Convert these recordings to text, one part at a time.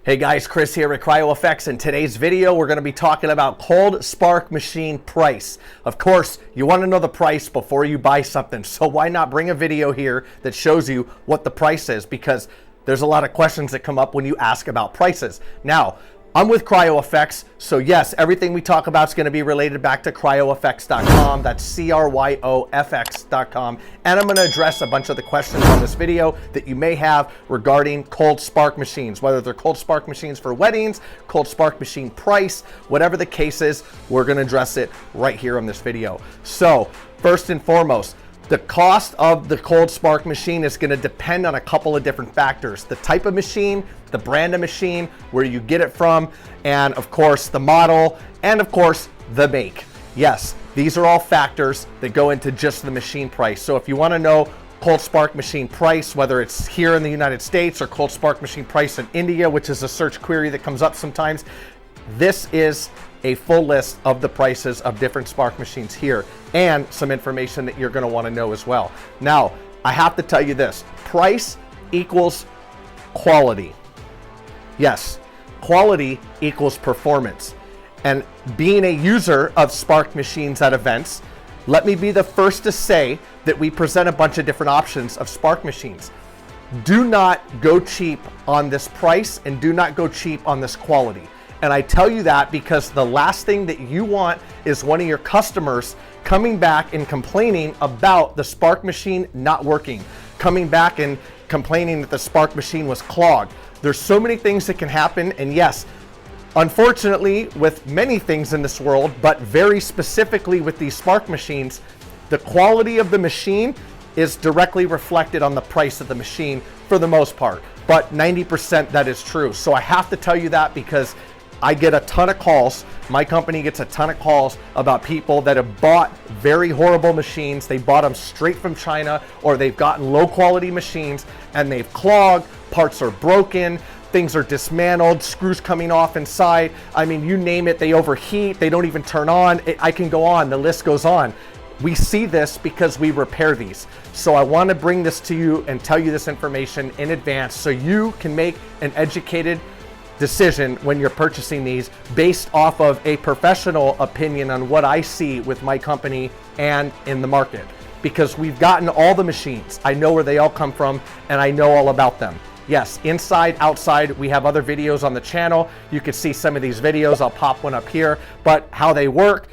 Hey guys, Chris here at CryoFX. In today's video, we're going to be talking about cold spark machine price. Of course, you want to know the price before you buy something, so why not bring a video here that shows you what the price is, because there's a lot of questions that come up when you ask about prices. Now, I'm with CryoFX, so yes, everything we talk about is going to be related back to CryoFX.com. That's CryoFX.com. And I'm going to address a bunch of the questions on this video that you may have regarding cold spark machines, whether they're cold spark machines for weddings, cold spark machine price, whatever the case is, we're going to address it right here on this video. So first and foremost, the cost of the cold spark machine is going to depend on a couple of different factors: the type of machine, the brand of machine, where you get it from, and of course the model, and of course the make. Yes, these are all factors that go into just the machine price. So if you want to know cold spark machine price, whether it's here in the United States or cold spark machine price in India, which is a search query that comes up sometimes, this is a full list of the prices of different spark machines here, and some information that you're going to want to know as well. Now, I have to tell you this: price equals quality. Yes, quality equals performance. And being a user of spark machines at events, let me be the first to say that we present a bunch of different options of spark machines. Do not go cheap on this price, and do not go cheap on this quality. And I tell you that because the last thing that you want is one of your customers coming back and complaining about the spark machine not working, coming back and complaining that the spark machine was clogged. There's so many things that can happen, and yes, unfortunately, with many things in this world, but very specifically with these spark machines, the quality of the machine is directly reflected on the price of the machine for the most part, but 90% that is true. So I have to tell you that because I get a ton of calls. My company gets a ton of calls about people that have bought very horrible machines. They bought them straight from China, or they've gotten low quality machines and they've clogged, parts are broken, things are dismantled, screws coming off inside. I mean, you name it, they overheat, they don't even turn on. I can go on, the list goes on. We see this because we repair these. So I want to bring this to you and tell you this information in advance so you can make an educated decision when you're purchasing these based off of a professional opinion on what I see with my company and in the market, because we've gotten all the machines. I know where they all come from and I know all about them. Yes, inside, outside, we have other videos on the channel. You can see some of these videos. I'll pop one up here, but how they work,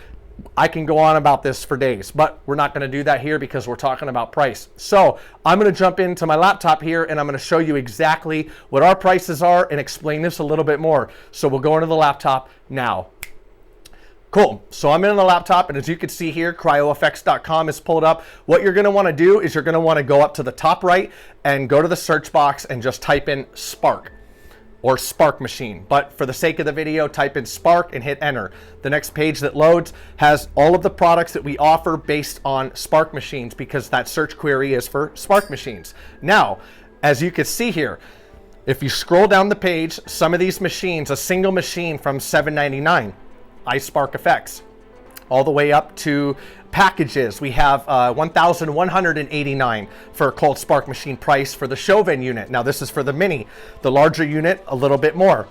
I can go on about this for days, but we're not going to do that here because we're talking about price. So I'm going to jump into my laptop here and I'm going to show you exactly what our prices are and explain this a little bit more. So we'll go into the laptop now. Cool. So I'm in the laptop, and as you can see here, CryoFX.com is pulled up. What you're going to want to do is you're going to want to go up to the top right and go to the search box and just type in Spark or Spark Machine. But for the sake of the video, type in Spark and hit enter. The next page that loads has all of the products that we offer based on Spark machines, because that search query is for Spark machines. Now, as you can see here, if you scroll down the page, some of these machines, a single machine from $7.99, iSparkFX, all the way up to packages. We have $1,189 for a cold spark machine price for the showven unit. Now this is for the mini. The larger unit, a little bit more.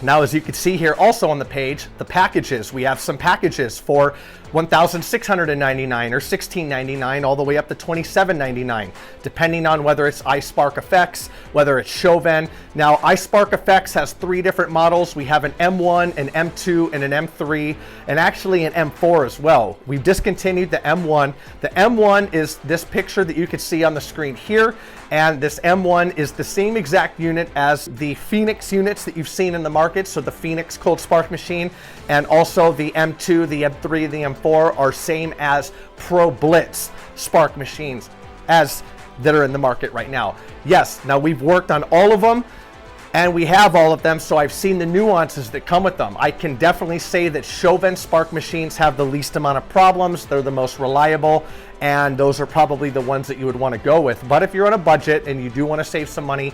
Now, as you can see here also on the page, the packages, we have some packages for $1,699 or $1,699 all the way up to $2,799, depending on whether it's iSparkFX, whether it's showven. Now, iSparkFX has three different models. We have an M1, an M2, and an M3, and actually an M4 as well. We've discontinued the M1. The M1 is this picture that you can see on the screen here, and this M1 is the same exact unit as the Phoenix units that you've seen in the market. So the Phoenix cold spark machine, and also the M2, the M3, the M4 are same as Pro Blitz spark machines as that are in the market right now. Yes, now we've worked on all of them and we have all of them, so I've seen the nuances that come with them. I can definitely say that showven spark machines have the least amount of problems. They're the most reliable, and those are probably the ones that you would want to go with. But if you're on a budget and you do want to save some money,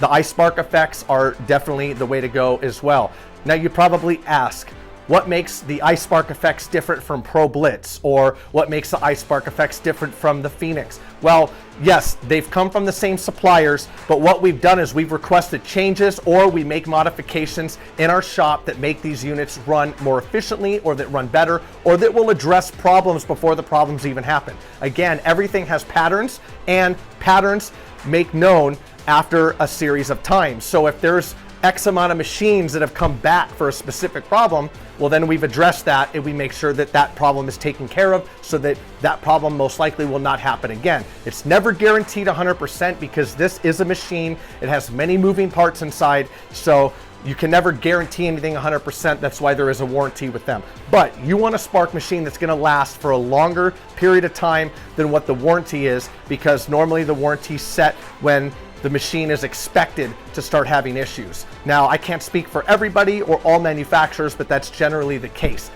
the iSparkFX are definitely the way to go as well. Now you probably ask, what makes the iSparkFX different from Pro Blitz, or what makes the iSparkFX different from the Phoenix? Well, yes, they've come from the same suppliers, but what we've done is we've requested changes, or we make modifications in our shop that make these units run more efficiently, or that run better, or that will address problems before the problems even happen. Again, everything has patterns, and patterns make known after a series of times. So if there's X amount of machines that have come back for a specific problem, well, then we've addressed that and we make sure that that problem is taken care of so that that problem most likely will not happen again. It's never guaranteed 100% because this is a machine. It has many moving parts inside, so you can never guarantee anything 100%. That's why there is a warranty with them. But you want a spark machine that's gonna last for a longer period of time than what the warranty is, because normally the warranty is set when the machine is expected to start having issues. Now, I can't speak for everybody or all manufacturers, but that's generally the case.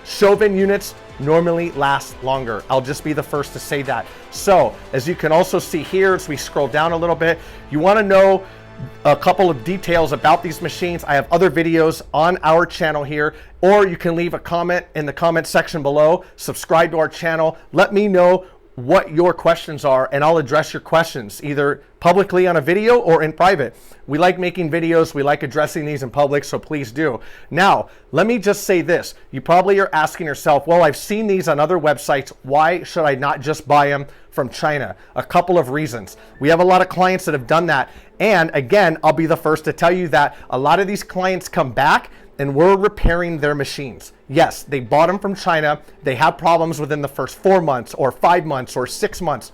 Showven units normally last longer. I'll just be the first to say that. So, as you can also see here, as we scroll down a little bit, you wanna know a couple of details about these machines. I have other videos on our channel here, or you can leave a comment in the comment section below, subscribe to our channel, let me know what your questions are, and I'll address your questions either publicly on a video or in private. We like making videos, we like addressing these in public, so please do. Now, let me just say this. You probably are asking yourself, well, I've seen these on other websites. Why should I not just buy them from China? A couple of reasons. We have a lot of clients that have done that. And again, I'll be the first to tell you that a lot of these clients come back and we're repairing their machines. Yes, they bought them from China. They have problems within the first 4 months or 5 months or 6 months.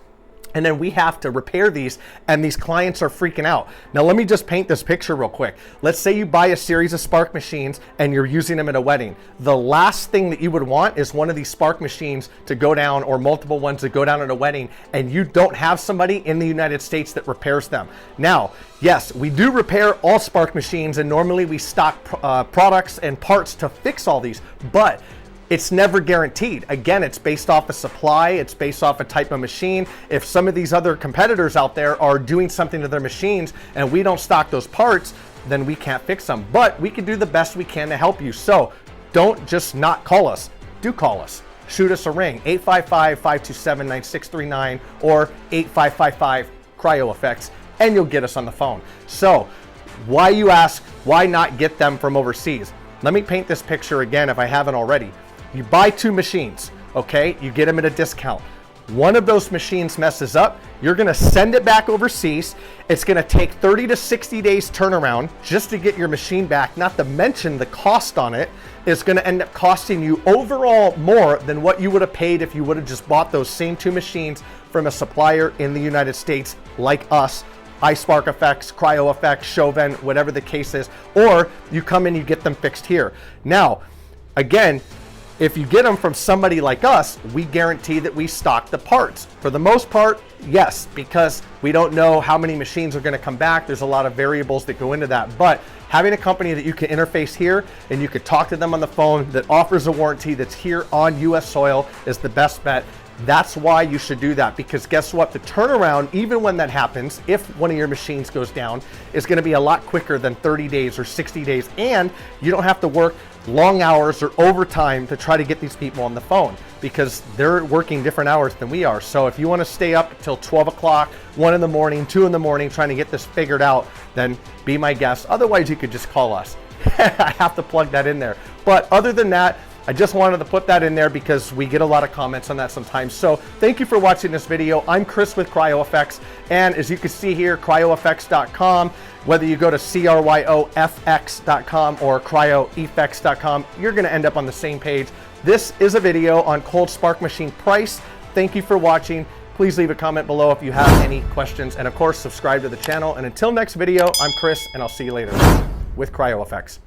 And then we have to repair these, and these clients are freaking out. Now, let me just paint this picture real quick. Let's say you buy a series of spark machines and you're using them at a wedding. The last thing that you would want is one of these spark machines to go down, or multiple ones that go down at a wedding, and you don't have somebody in the United States that repairs them. Now, yes, we do repair all spark machines, and normally we stock products and parts to fix all these, but it's never guaranteed. Again, it's based off a supply, it's based off a type of machine. If some of these other competitors out there are doing something to their machines and we don't stock those parts, then we can't fix them. But we can do the best we can to help you. So don't just not call us, do call us. Shoot us a ring, 855-527-9639 or 8555-CryoFX, and you'll get us on the phone. So why, you ask, why not get them from overseas? Let me paint this picture again if I haven't already. You buy 2 machines, okay? You get them at a discount. One of those machines messes up, you're gonna send it back overseas. It's gonna take 30 to 60 days turnaround just to get your machine back, not to mention the cost on it. It's gonna end up costing you overall more than what you would have paid if you would have just bought those same 2 machines from a supplier in the United States like us, iSparkFX, CryoFX, Showven, whatever the case is, or you come in, you get them fixed here. Now, again, if you get them from somebody like us, we guarantee that we stock the parts. For the most part, yes, because we don't know how many machines are gonna come back. There's a lot of variables that go into that, but having a company that you can interface here and you could talk to them on the phone that offers a warranty that's here on US soil is the best bet. That's why you should do that, because guess what? The turnaround, even when that happens, if one of your machines goes down, is gonna be a lot quicker than 30 days or 60 days. And you don't have to work long hours or overtime to try to get these people on the phone, because they're working different hours than we are. So if you wanna stay up till 12 o'clock, 1 in the morning, 2 in the morning, trying to get this figured out, then be my guest. Otherwise, you could just call us. I have to plug that in there. But other than that, I just wanted to put that in there because we get a lot of comments on that sometimes. So thank you for watching this video. I'm Chris with CryoFX, and as you can see here, CryoFX.com, whether you go to CryoFX.com or CryoFX.com, you're gonna end up on the same page. This is a video on cold spark machine price. Thank you for watching. Please leave a comment below if you have any questions, and of course, subscribe to the channel. And until next video, I'm Chris, and I'll see you later with CryoFX.